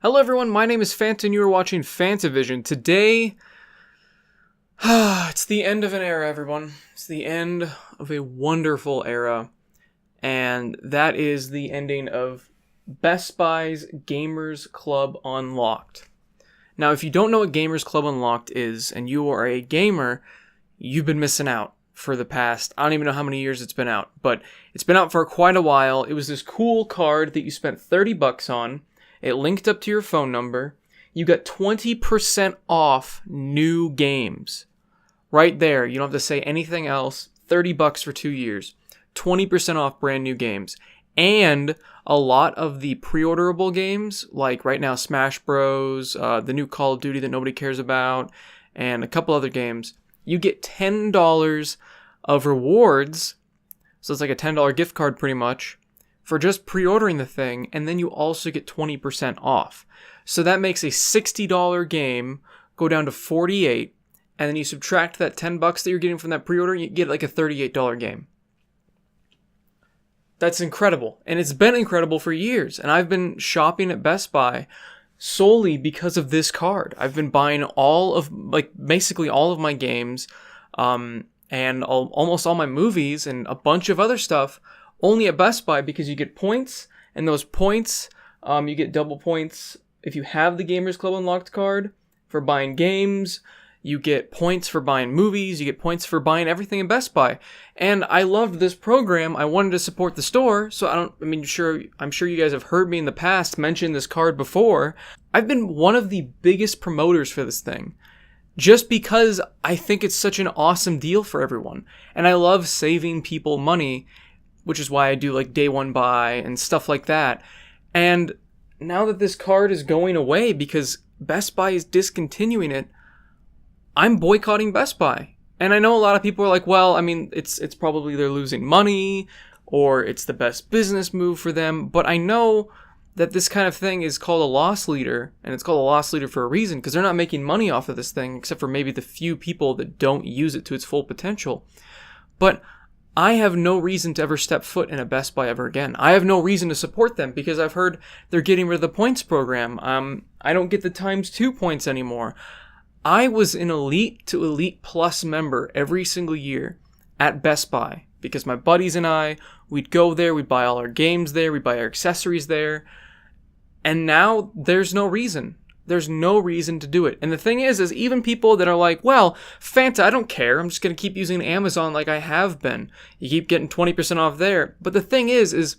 Hello everyone, my name is Fanta and you are watching Fantavision. Today, it's the end of an era, everyone. It's the end of a wonderful era. And that is the ending of Best Buy's Gamers Club Unlocked. Now, if you don't know what Gamers Club Unlocked is, and you are a gamer, you've been missing out for the past, I don't even know how many years it's been out, but it's been out for quite a while. It was this cool card that you spent $30 on. It linked up to your phone number. You got 20% off new games. Right there. You don't have to say anything else. $30 for 2 years. 20% off brand new games. And a lot of the pre-orderable games, like right now Smash Bros, the new Call of Duty that nobody cares about, and a couple other games, you get $10 of rewards. So it's like a $10 gift card pretty much, for just pre-ordering the thing, and then you also get 20% off. So that makes a $60 game go down to $48, and then you subtract that $10 that you're getting from that pre-order, and you get like a $38 game. That's incredible, and it's been incredible for years, and I've been shopping at Best Buy solely because of this card. I've been buying basically all of my games, and almost all my movies, and a bunch of other stuff, only at Best Buy because you get points, and those points, you get double points if you have the Gamers Club Unlocked card for buying games. You get points for buying movies. You get points for buying everything in Best Buy. And I loved this program. I wanted to support the store, so I'm sure you guys have heard me in the past mention this card before. I've been one of the biggest promoters for this thing, just because I think it's such an awesome deal for everyone. And I love saving people money, which is why I do like day one buy and stuff like that. And now that this card is going away because Best Buy is discontinuing it, I'm boycotting Best Buy. And I know a lot of people are like, well, I mean, it's probably they're losing money or it's the best business move for them. But I know that this kind of thing is called a loss leader, and it's called a loss leader for a reason, because they're not making money off of this thing, except for maybe the few people that don't use it to its full potential. But I have no reason to ever step foot in a Best Buy ever again. I have no reason to support them because I've heard they're getting rid of the points program. I don't get the ×2 points anymore. I was an Elite to Elite Plus member every single year at Best Buy because my buddies and I, we'd go there, we'd buy all our games there, we'd buy our accessories there. And now there's no reason. There's no reason to do it. And the thing is even people that are like, well, Fanta, I don't care. I'm just going to keep using Amazon like I have been. You keep getting 20% off there. But the thing is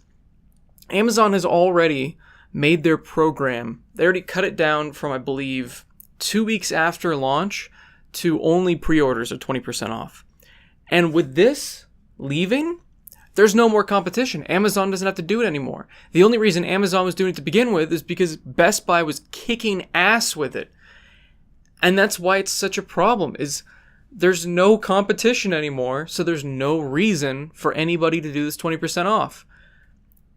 Amazon has already made their program. They already cut it down from, I believe, 2 weeks after launch to only pre-orders are 20% off. And with this leaving, there's no more competition. Amazon doesn't have to do it anymore. The only reason Amazon was doing it to begin with is because Best Buy was kicking ass with it. And that's why it's such a problem, is there's no competition anymore, so there's no reason for anybody to do this 20% off.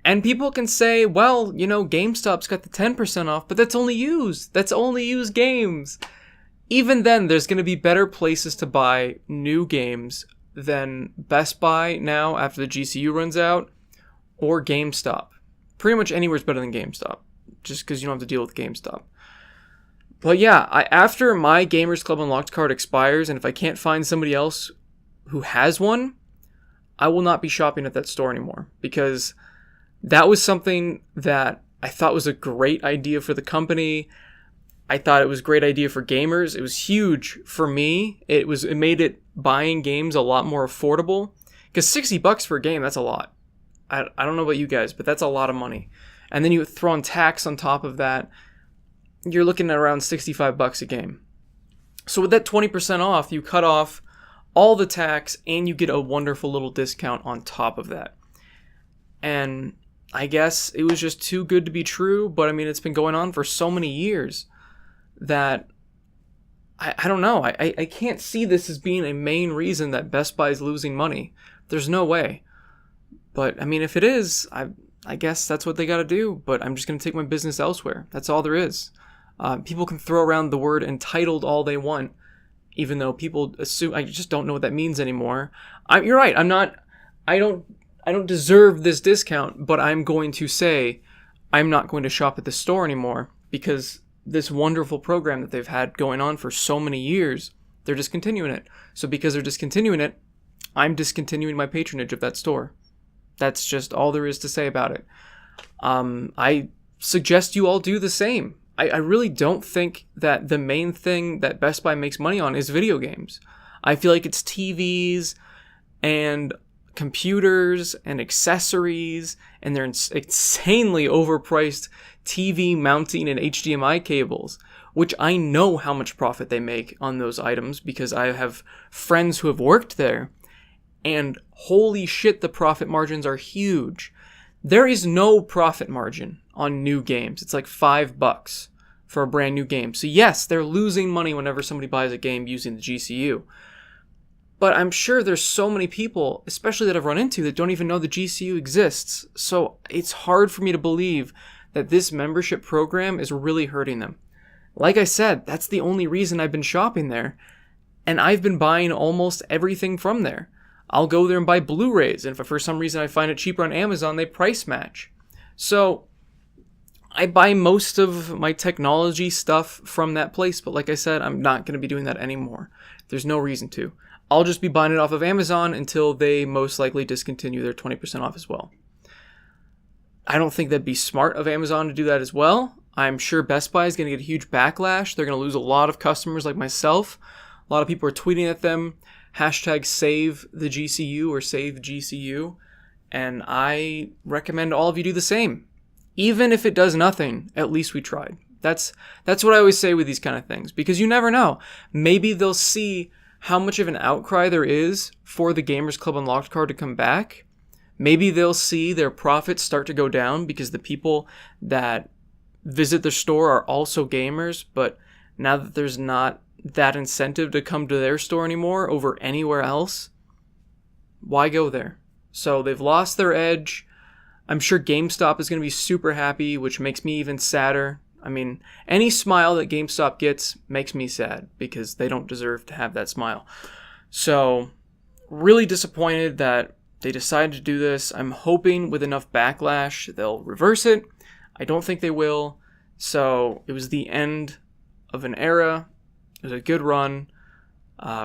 And people can say, well, GameStop's got the 10% off, but that's only used. That's only used games. Even then, there's going to be better places to buy new games than Best Buy now after the GCU runs out, or GameStop. Pretty much anywhere's better than GameStop, just because you don't have to deal with GameStop. But yeah, after my Gamers Club Unlocked card expires, and if I can't find somebody else who has one, I will not be shopping at that store anymore, because that was something that I thought was a great idea for the company. I thought it was a great idea for gamers. It was huge for me. It made it buying games a lot more affordable. Because $60 for a game, that's a lot. I don't know about you guys, but that's a lot of money. And then you throw in tax on top of that, you're looking at around $65 a game. So with that 20% off, you cut off all the tax and you get a wonderful little discount on top of that. And I guess it was just too good to be true, but I mean, it's been going on for so many years that I don't know. I can't see this as being a main reason that Best Buy is losing money. There's no way. But I mean, if it is, I guess that's what they got to do. But I'm just going to take my business elsewhere. That's all there is. People can throw around the word entitled all they want, even though people assume, I just don't know what that means anymore. You're right. I don't deserve this discount, but I'm going to say I'm not going to shop at the store anymore because this wonderful program that they've had going on for so many years, they're discontinuing it. So because they're discontinuing it, I'm discontinuing my patronage of that store. That's just all there is to say about it. I suggest you all do the same. I really don't think that the main thing that Best Buy makes money on is video games. I feel like it's TVs and computers and accessories and their insanely overpriced TV mounting and HDMI cables, which I know how much profit they make on those items because I have friends who have worked there, and holy shit, the profit margins are huge. There is no profit margin on new games. It's like $5 for a brand new game. So yes, they're losing money whenever somebody buys a game using the GCU. But I'm sure there's so many people, especially that I've run into, that don't even know the GCU exists. So it's hard for me to believe that this membership program is really hurting them. Like I said, that's the only reason I've been shopping there. And I've been buying almost everything from there. I'll go there and buy Blu-rays, and if for some reason I find it cheaper on Amazon, they price match. So I buy most of my technology stuff from that place, but like I said, I'm not going to be doing that anymore. There's no reason to. I'll just be buying it off of Amazon until they most likely discontinue their 20% off as well. I don't think that'd be smart of Amazon to do that as well. I'm sure Best Buy is going to get a huge backlash. They're going to lose a lot of customers like myself. A lot of people are tweeting at them, hashtag save the GCU or save GCU. And I recommend all of you do the same. Even if it does nothing, at least we tried. That's what I always say with these kind of things, because you never know. Maybe they'll see how much of an outcry there is for the Gamers Club Unlocked card to come back. Maybe they'll see their profits start to go down because the people that visit the store are also gamers, but now that there's not that incentive to come to their store anymore over anywhere else, why go there? So they've lost their edge. I'm sure GameStop is going to be super happy, which makes me even sadder. I mean, any smile that GameStop gets makes me sad because they don't deserve to have that smile. So really disappointed that they decided to do this. I'm hoping with enough backlash they'll reverse it. I don't think they will. So it was the end of an era. It was a good run.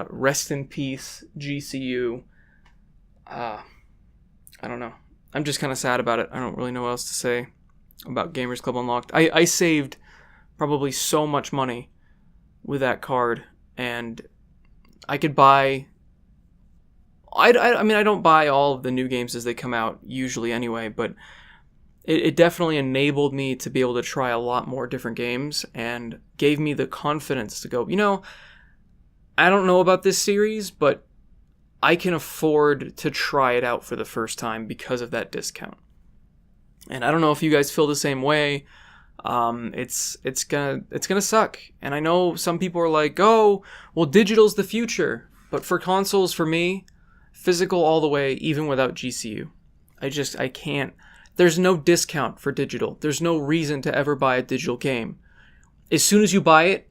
Rest in peace, GCU. I don't know. I'm just kind of sad about it. I don't really know what else to say about Gamers Club Unlocked. I saved probably so much money with that card, and I could buy... I mean, I don't buy all of the new games as they come out usually anyway, but it definitely enabled me to be able to try a lot more different games and gave me the confidence to go, I don't know about this series, but I can afford to try it out for the first time because of that discount. And I don't know if you guys feel the same way. It's gonna suck. And I know some people are like, oh, well, digital's the future. But for consoles, for me, physical all the way, even without GCU. I can't. There's no discount for digital. There's no reason to ever buy a digital game. As soon as you buy it,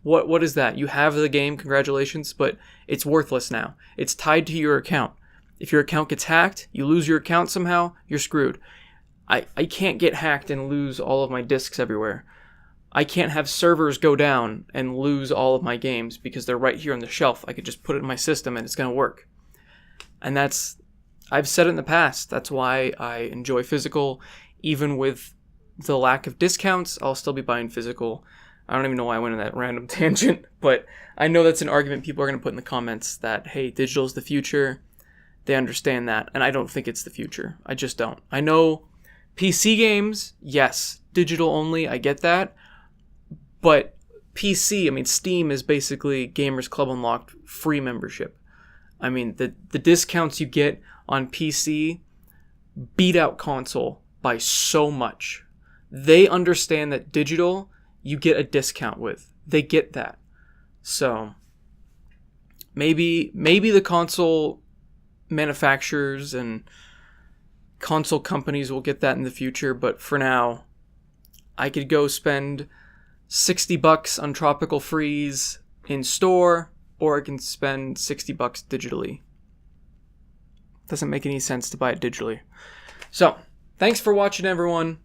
what is that? You have the game, congratulations, but it's worthless now. It's tied to your account. If your account gets hacked, you lose your account somehow, you're screwed. I can't get hacked and lose all of my discs everywhere. I can't have servers go down and lose all of my games because they're right here on the shelf. I could just put it in my system and it's going to work. And I've said it in the past, that's why I enjoy physical. Even with the lack of discounts, I'll still be buying physical. I don't even know why I went on that random tangent, but I know that's an argument people are going to put in the comments that, hey, digital is the future. They understand that, and I don't think it's the future. I just don't. I know PC games, yes, digital only, I get that. But PC, Steam is basically Gamers Club Unlocked free membership. The discounts you get on PC beat out console by so much. They understand that digital, you get a discount with. They get that. So maybe the console manufacturers and console companies will get that in the future, but for now, I could go spend $60 on Tropical Freeze in store, or I can spend $60 digitally. Doesn't make any sense to buy it digitally. So, thanks for watching, everyone.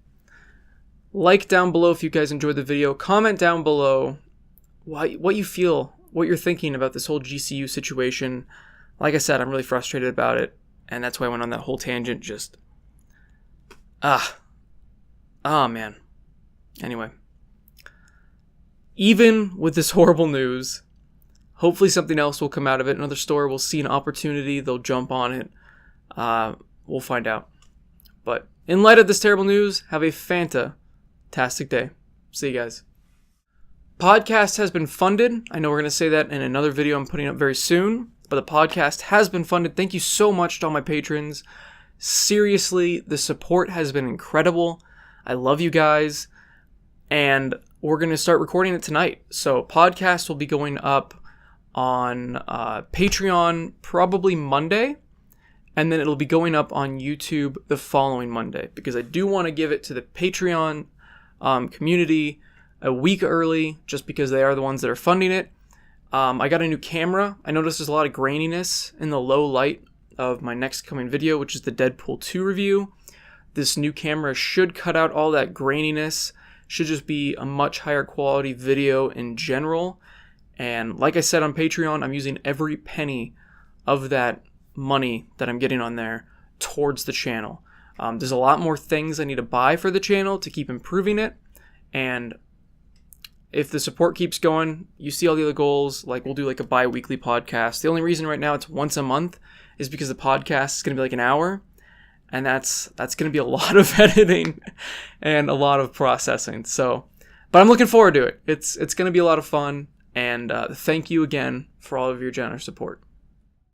Like down below if you guys enjoyed the video. Comment down below what you feel, what you're thinking about this whole GCU situation. Like I said, I'm really frustrated about it, and that's why I went on that whole tangent. Just man. Anyway, even with this horrible news, hopefully something else will come out of it. Another store will see an opportunity, they'll jump on it. We'll find out. But in light of this terrible news, have a fantastic day. See you guys. Podcast has been funded. I know we're going to say that in another video I'm putting up very soon, but the podcast has been funded. Thank you so much to all my patrons. Seriously, the support has been incredible. I love you guys, and we're going to start recording it tonight. So podcast will be going up on Patreon probably Monday, and then it'll be going up on YouTube the following Monday, because I do want to give it to the Patreon community a week early, just because they are the ones that are funding it. I got a new camera. I noticed there's a lot of graininess in the low light of my next coming video, which is the Deadpool 2 review. This new camera should cut out all that graininess, should just be a much higher quality video in general. And like I said on Patreon, I'm using every penny of that money that I'm getting on there towards the channel. There's a lot more things I need to buy for the channel to keep improving it, and if the support keeps going, you see all the other goals, like we'll do like a bi-weekly podcast. The only reason right now it's once a month is because the podcast is going to be like an hour, and that's going to be a lot of editing and a lot of processing. So, but I'm looking forward to it. It's going to be a lot of fun, and thank you again for all of your generous support.